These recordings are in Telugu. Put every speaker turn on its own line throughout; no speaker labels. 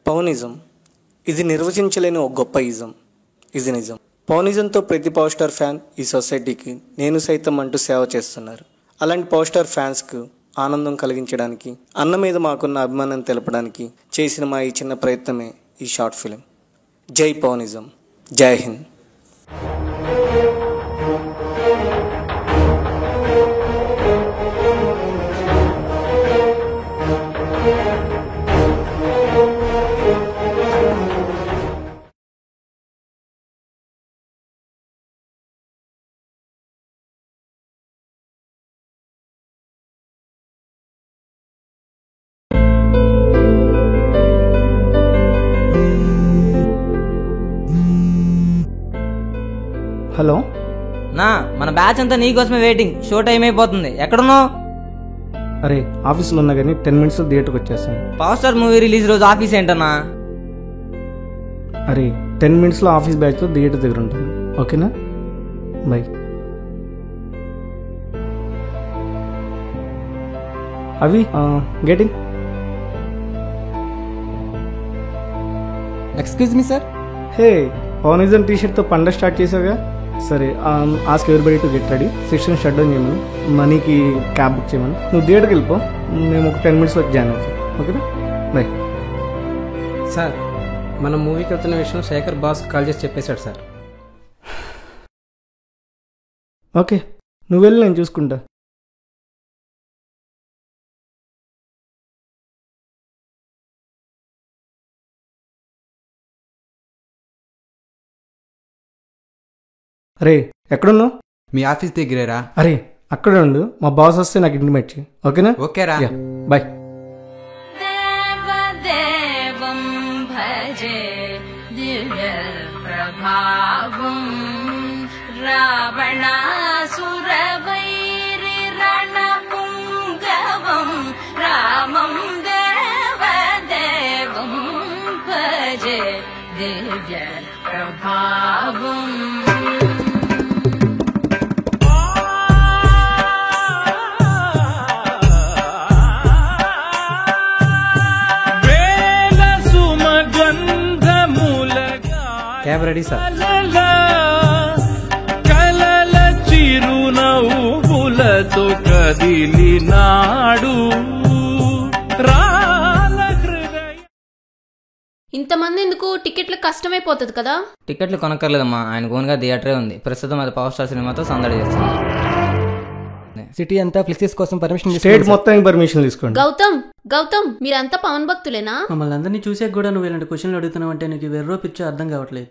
పవనిజం ఇది నిర్వచించలేని ఒక గొప్ప ఇజం. ఇది నిజం. పవనిజంతో ప్రతి పవర్ స్టార్ ఫ్యాన్ ఈ సొసైటీకి నేను సైతం అంటూ సేవ చేస్తున్నారు. అలాంటి పవర్ స్టార్ ఫ్యాన్స్కు ఆనందం కలిగించడానికి, అన్న మీద మాకున్న అభిమానం తెలపడానికి చేసిన మా ఈ చిన్న ప్రయత్నమే ఈ షార్ట్ ఫిలిం. జై పవనిజం, జై హింద్.
హలో
నా మన బ్యాచ్ అంతా నీకోసమే వెయిటింగ్. షో టైం అయిపోతుంది. ఎక్కడున్నావు?
అరే ఆఫీస్లో ఉన్నా కానీ 10 minutes థియేటర్కి వచ్చేస్తాను.
పవర్ స్టార్ మూవీ రిలీజ్ రోజు ఆఫీస్ ఏంటన్నా?
అరే 10 minutes ఆఫీస్ బ్యాచ్తో థియేటర్ దగ్గర ఉంటాను. ఓకేనా? బై. అవి getting.
Excuse me sir.
Hey, Pawanism టీషర్ట్తో పండగ స్టార్ట్ చేసావుగా. సరే, ask everybody to get ready. Section shut down చేయమని, మనీకి క్యాబ్ బుక్ చేయమని. నువ్వు థియేటర్కి వెళ్ళిపో. మేము ఒక 10 minutes జాయిన్ అవుతాం. ఓకేనా? బై.
సార్, మనం మూవీకి వెళ్తున్న విషయం శేఖర్ బాస్ కాల్ చేసి చెప్పేశాడు సార్.
ఓకే, నువ్వు వెళ్ళి నేను చూసుకుంటా. అరే ఎక్కడున్నావు?
మీ ఆఫీస్ దగ్గరేరా?
అరే అక్కడ ఉండు, మా బాస్ వస్తే నాకు ఇంటిమేట్ చేయి. ఓకేనా?
ఓకేరా.
బాయ్.
దేవదేవం భజే దివ్య ప్రభావం రావణాసురవైరి రణపుంగవం రామం దేవదేవం భజే దివ్య ప్రభావం.
Cab ready sir.
కలల చిరునవ్వులతో కదిలినాడు
ఇంతమంది ఎందుకు? టికెట్లు కష్టమైపోతుంది కదా.
టికెట్లు కొనక్కర్లేదమ్మా, ఆయన ఓన్గా థియేటరే ఉంది. ప్రస్తుతం అది పవర్ స్టార్ సినిమాతో సందడి చేస్తుంది.
సిటీ అంతా ఫ్లెక్సీస్ కోసం పర్మిషన్
స్టేట్ మొత్తానికి పర్మిషన్ తీసుకోండి.
గౌతమ్ మీరంతా పవన్ భక్తులేనా?
మమ్మల్ని అందరినీ చూసాక కూడా నువ్వు ఇలాంటి క్వశ్చన్లు అడుగుతున్నావు అంటే నీకు వెర్రో పిచ్చో అర్థం కావట్లేదు.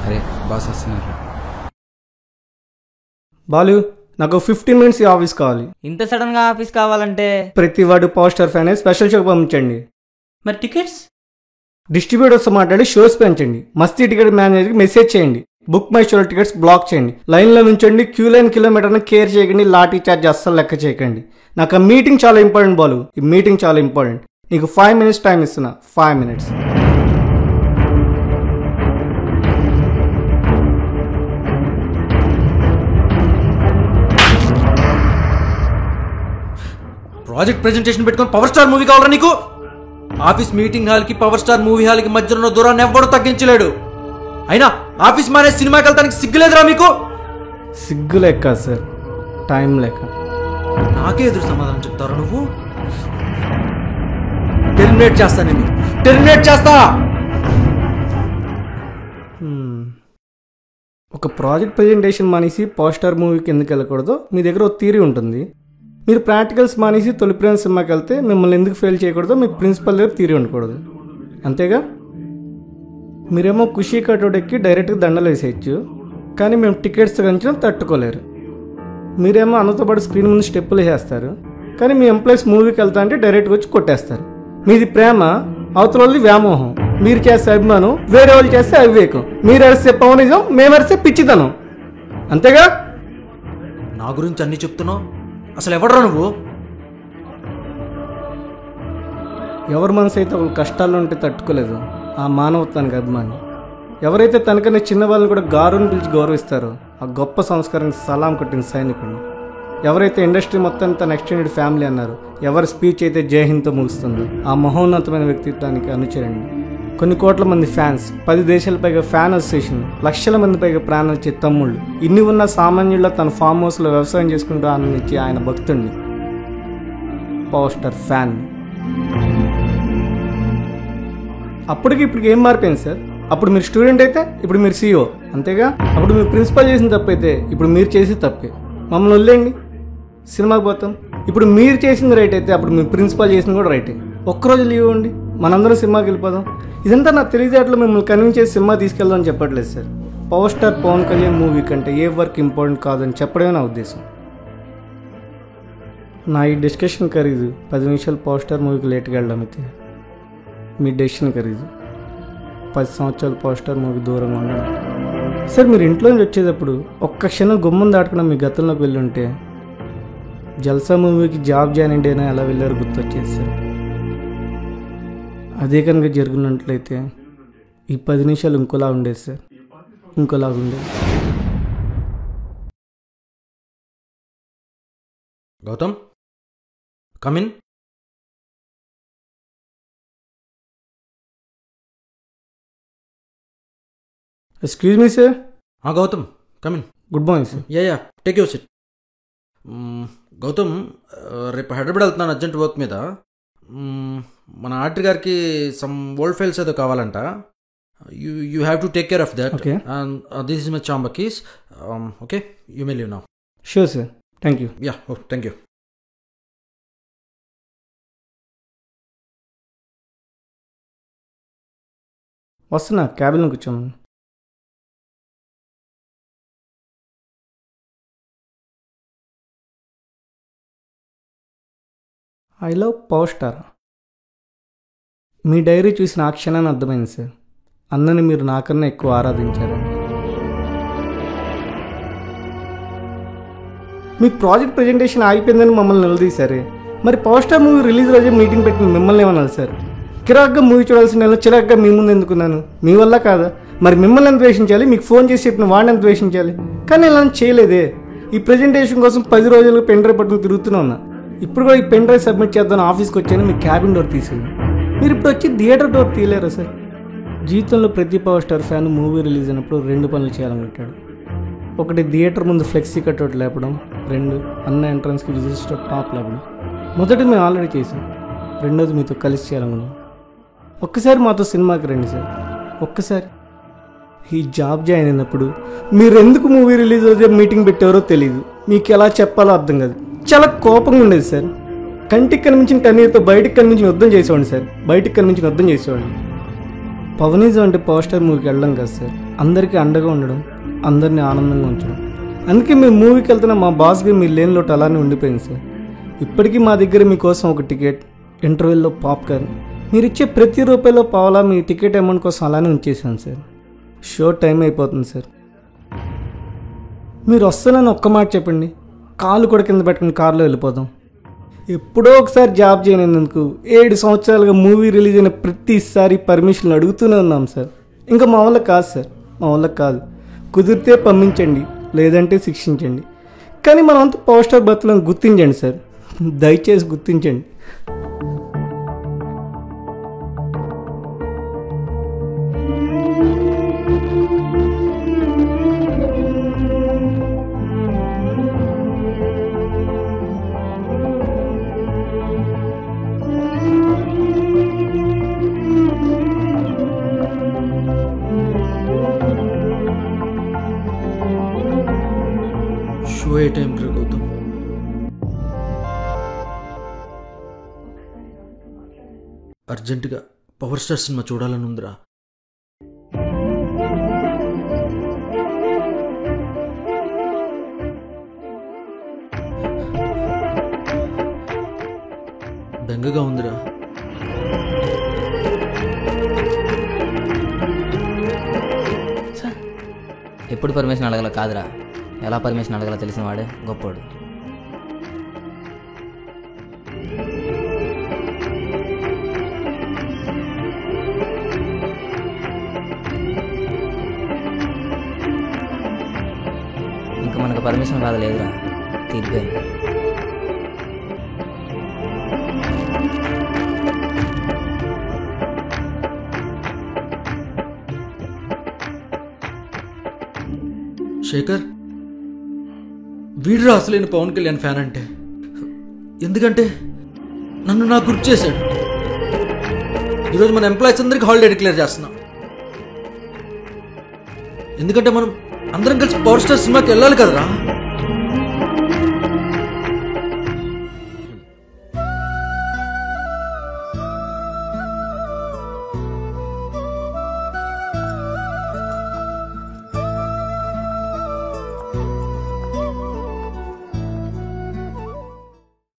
అరే బాస్ వస్తున్నారు.
బాలు, నాకు 15 minutes ఈ ఆఫీస్ కావాలి.
ఇంత సడన్ గా ఆఫీస్ కావాలంటే
ప్రతి వాడు పవర్ స్టార్ ఫ్యాన్ స్పెషల్ షోకి పంపించండి.
మరి టికెట్స్?
డిస్ట్రిబ్యూటర్స్ మాట్లాడి షోస్ పెంచండి. మస్తీ టికెట్ మేనేజర్కి మెసేజ్ చేయండి. Book my show tickets block చేయండి. లైన్లో నుంచండి. క్యూ లైన్ కిలోమీటర్ని కేర్ చేయకండి. లాఠీ చార్జ్ అస్సలు లెక్క చేయకండి. నాకు ఆ మీటింగ్ చాలా ఇంపార్టెంట్ బాలు. ఈ మీటింగ్ చాలా ఇంపార్టెంట్. నీకు 5 minutes టైం ఇస్తున్నా. 5 minutes.
ప్రాజెక్ట్ ప్రెజెంటేషన్ పెట్టుకొని పవర్ స్టార్ మూవీ కావాలరా నీకు? ఆఫీస్ మీటింగ్ హాల్ కి పవర్ స్టార్ మూవీ హాల్ కి మధ్య ఉన్న దూరాన్ని ఎవ్వడూ తగ్గించలేడు. అయినా ఆఫీస్ మానే సినిమాకి వెళ్తానికి సిగ్గులేదురా మీకు?
సిగ్గు లెక్క సార్, టైం లెక్క.
నాకే ఎదురు సమాధానం చెప్తారా నువ్వు? టెర్మినేట్ చేస్తా, నేను టెర్మినేట్ చేస్తా.
ఒక ప్రాజెక్ట్ ప్రెజెంటేషన్ మానేసి పవర్ స్టార్ మూవీకి ఎందుకు వెళ్ళకూడదో మీ దగ్గర ఒక థియరీ ఉంటుంది. మీరు ప్రాక్టికల్స్ మానేసి తొలి ప్రేమ సినిమాకి వెళ్తే మిమ్మల్ని ఎందుకు ఫెయిల్ చేయకూడదో మీ ప్రిన్సిపల్ దగ్గర థియరీ ఉండకూడదు. అంతేగా? మీరేమో ఖుషీ కటౌట్ ఎక్కి డైరెక్ట్గా దండలు వేసేయచ్చు, కానీ మేము టికెట్స్ కంచడం తట్టుకోలేరు. మీరేమో అన్నతో పాటు స్క్రీన్ ముందు స్టెప్పులు వేసేస్తారు, కానీ మీ ఎంప్లాయీస్ మూవీకి వెళ్తా అంటే డైరెక్ట్గా వచ్చి కొట్టేస్తారు. మీది ప్రేమ, అవతల వాళ్ళది వ్యామోహం. మీరు చేస్తే అభిమానం, వేరే వాళ్ళు చేస్తే అవివేకం. మీరు అరిస్తే పవనిజం, మేము అరిస్తే పిచ్చితనం. అంతేగా?
నా గురించి అన్ని చెప్తున్నావు, అసలు ఎవడరా నువ్వు?
ఎవరి మనసు అయితే ఒక కష్టాల్లో ఉంటే తట్టుకోలేదు, ఆ మానవత్వానికి అభిమాని. ఎవరైతే తనకన్నా చిన్న వాళ్ళని కూడా గారుని పిలిచి గౌరవిస్తారో ఆ గొప్ప సంస్కారానికి సలాం కొట్టిన సైనికుడిని. ఎవరైతే ఇండస్ట్రీ మొత్తం తన ఎక్స్టెండెడ్ ఫ్యామిలీ అన్నారు, ఎవరి స్పీచ్ అయితే జై హింద్తో ముగుస్తుందో ఆ మహోన్నతమైన వ్యక్తిత్వానికి అనుచరండి. కొన్ని కోట్ల మంది ఫ్యాన్స్, 10 దేశాల పైగా ఫ్యాన్ అసోసియేషన్, లక్షల మంది పైగా ప్రాణాలు ఇచ్చే తమ్ముళ్ళు, ఇన్ని ఉన్న సామాన్యుల్లో తన ఫామ్ హౌస్లో వ్యవసాయం చేసుకుంటూ ఆనందించి ఆయన భక్తుడిని, పవర్ స్టార్ ఫ్యాన్. అప్పటికి ఇప్పటికి ఏం మారిపోయింది సార్? అప్పుడు మీరు స్టూడెంట్ అయితే ఇప్పుడు మీరు CEO, అంతేగా? అప్పుడు మీరు ప్రిన్సిపల్ చేసిన తప్పైతే ఇప్పుడు మీరు చేసి తప్పే. మమ్మల్ని వదిలేయండి, సినిమాకి పోతాం. ఇప్పుడు మీరు చేసింది రైట్ అయితే అప్పుడు మీ ప్రిన్సిపల్ చేసింది కూడా రైటే. ఒక్కరోజు లీవ్ ఇవ్వండి, మనందరం సినిమాకి వెళ్ళిపోదాం. ఇదంతా నాకు తెలియజేట్లో మిమ్మల్ని కన్విన్స్ చేసి సినిమా తీసుకెళ్దాం అని చెప్పట్లేదు sir. Power star Pawan Kalyan movie కంటే ఏ వర్క్ ఇంపార్టెంట్ కాదని చెప్పడమే నా ఉద్దేశం. నా ఈ డిస్కషన్ ఖరీదు 10 నిమిషాలు పవర్ స్టార్ మూవీకి లేట్గా వెళ్ళడం అయితే మీ డెసిషన్ ఖరీదు 10 సంవత్సరాలు పవర్ స్టార్ మూవీ దూరంగా ఉండడం. సార్ మీరు ఇంట్లో నుంచి వచ్చేటప్పుడు ఒక్క క్షణం గుమ్మం దాటుకున్న మీ గతంలోకి వెళ్ళి ఉంటే జల్సా మూవీకి జాబ్ జాయిన్ అయినా ఎలా వెళ్ళారు గుర్తొచ్చేది సార్. అదే కనుక జరుగుతున్నట్లయితే ఈ 10 నిమిషాలు ఇంకోలా ఉండేది సార్, ఇంకోలా ఉండేది.
Gautam, come in.
Excuse me sir.
Gautam, come in.
Good morning sir.
Yeah take your seat. Gautam, రేపు హైదరాబాద్ వెళ్తున్నాను అర్జెంట్ వర్క్ మీద. మన ఆర్డర్ గారికి సమ్ ఓల్డ్ ఫైల్స్ ఏదో కావాలంట. You have to take care of that.
Okay.
This is my chamber keys. Okay, you may leave now.
Sure sir, thank you.
Yeah, thank you.
వస్తున్నా, క్యాబిన్లో కూర్చోమని. I love power star. మీ డైరీ చూసిన ఆ క్షణాన్ని అర్థమైంది సార్, అన్నని మీరు నాకన్నా ఎక్కువ ఆరాధించారని. మీ ప్రాజెక్ట్ ప్రజెంటేషన్ ఆగిపోయిందని మమ్మల్ని నిలదీశారే, మరి పవర్ స్టార్ మూవీ రిలీజ్ రోజే మీటింగ్ పెట్టిన మిమ్మల్ని ఏమన్నారు సార్? కిరాక్గా మూవీ చూడాల్సిన నేను చిరాక్గా మీ ముందు ఎందుకున్నాను? మీ వల్ల కాదా? మరి మిమ్మల్ని ఎంత ద్వేషించాలి? మీకు ఫోన్ చేసి చెప్పిన వాడిని ఎంత ద్వేషించాలి? కానీ ఇలా చేయలేదే. ఈ ప్రజెంటేషన్ కోసం 10 రోజులు పెన్ డ్రైవ్ పట్టుకుని తిరుగుతూనే ఉన్నా. ఇప్పుడు కూడా ఈ పెన్ డ్రైవ్ సబ్మిట్ చేద్దాం ఆఫీస్కి వచ్చాను, మీ క్యాబిన్ డోర్ తీసింది. మీరు ఇప్పుడు వచ్చి థియేటర్ డోర్ తీయలేరా సార్? జీవితంలో ప్రతి power star fan movie release అయినప్పుడు 2 పనులు చేయాలనుకుంటాడు. ఒకటి థియేటర్ ముందు ఫ్లెక్సీ కట్అవుట్ లేపడం, 2 అన్న ఎంట్రన్స్కి విజిటర్ టాప్ లేపడం. మొదటి మేము ఆల్రెడీ చేసాం, రెండోది మీతో కలిసి చేయాలనుకున్నాం. ఒక్కసారి మాతో సినిమాకి రండి సార్, ఒక్కసారి. ఈ జాబ్ జాయిన్ అయినప్పుడు మీరు ఎందుకు మూవీ రిలీజ్ రోజే మీటింగ్ పెట్టారో తెలియదు, మీకు ఎలా చెప్పాలో అర్థం కాదు. చాలా కోపంగా ఉండేది సార్. కంటికి కనిపించిన కన్నీరుతో బయటికి కనిపించిన యుద్ధం చేసేవాడిని సార్, బయటికి కనిపించిన యుద్ధం చేసేవాడిని. పవనిజం అంటే పవర్ స్టార్ మూవీకి వెళ్ళడం కాదు సార్, అందరికీ అండగా ఉండడం, అందరినీ ఆనందంగా ఉంచడం. అందుకే మేము మూవీకి వెళ్తున్న మా బాస్గా మీ లేని లోటు అలానే ఉండిపోయింది సార్. ఇప్పటికీ మా దగ్గర మీకోసం ఒక టికెట్, ఇంటర్వెల్లో పాప్కార్న్, మీరు ఇచ్చే ప్రతి రూపాయలో పావలా మీ టికెట్ అమౌంట్ కోసం అలానే ఉంచేసాను సార్. షో టైం అయిపోతుంది సార్, మీరు వస్తానని ఒక్క మాట చెప్పండి, కాలు కూడా కింద పెట్టుకుని కారులో వెళ్ళిపోదాం. ఎప్పుడో ఒకసారి జాబ్ చేయనందుకు 7 సంవత్సరాలుగా మూవీ రిలీజ్ అయిన ప్రతిసారి పర్మిషన్లు అడుగుతూనే ఉన్నాం సార్. ఇంకా మా వల్ల కాదు సార్, మా వల్ల కాదు. కుదిరితే పంపించండి, లేదంటే శిక్షించండి, కానీ మనమంతా పవర్ స్టార్ బతులను గుర్తించండి సార్, దయచేసి గుర్తించండి.
షో ఏ టైం రా గౌతమ్? అర్జెంటుగా పవర్ స్టార్ సినిమా చూడాలని ఉందిరా. బెంగగా ఉందిరా.
ఎప్పుడు పర్మిషన్ అడగల కాదురా, ఎలా పర్మిషన్ అడగాలో తెలిసిన వాడే గొప్పోడు. పర్మిషన్ బాధ లేదురా, తీరిపోయింది.
శేఖర్, వీడురా అసలైన పవన్ కళ్యాణ్ ఫ్యాన్ అంటే. ఎందుకంటే నన్ను నాకు గుర్తు చేశాడు. ఈరోజు మన ఎంప్లాయీస్ అందరికీ హాలిడే డిక్లేర్ చేస్తున్నాం. ఎందుకంటే మనం అందరం కలిసి పవర్ స్టార్ సినిమాకి వెళ్ళాలి కదరా.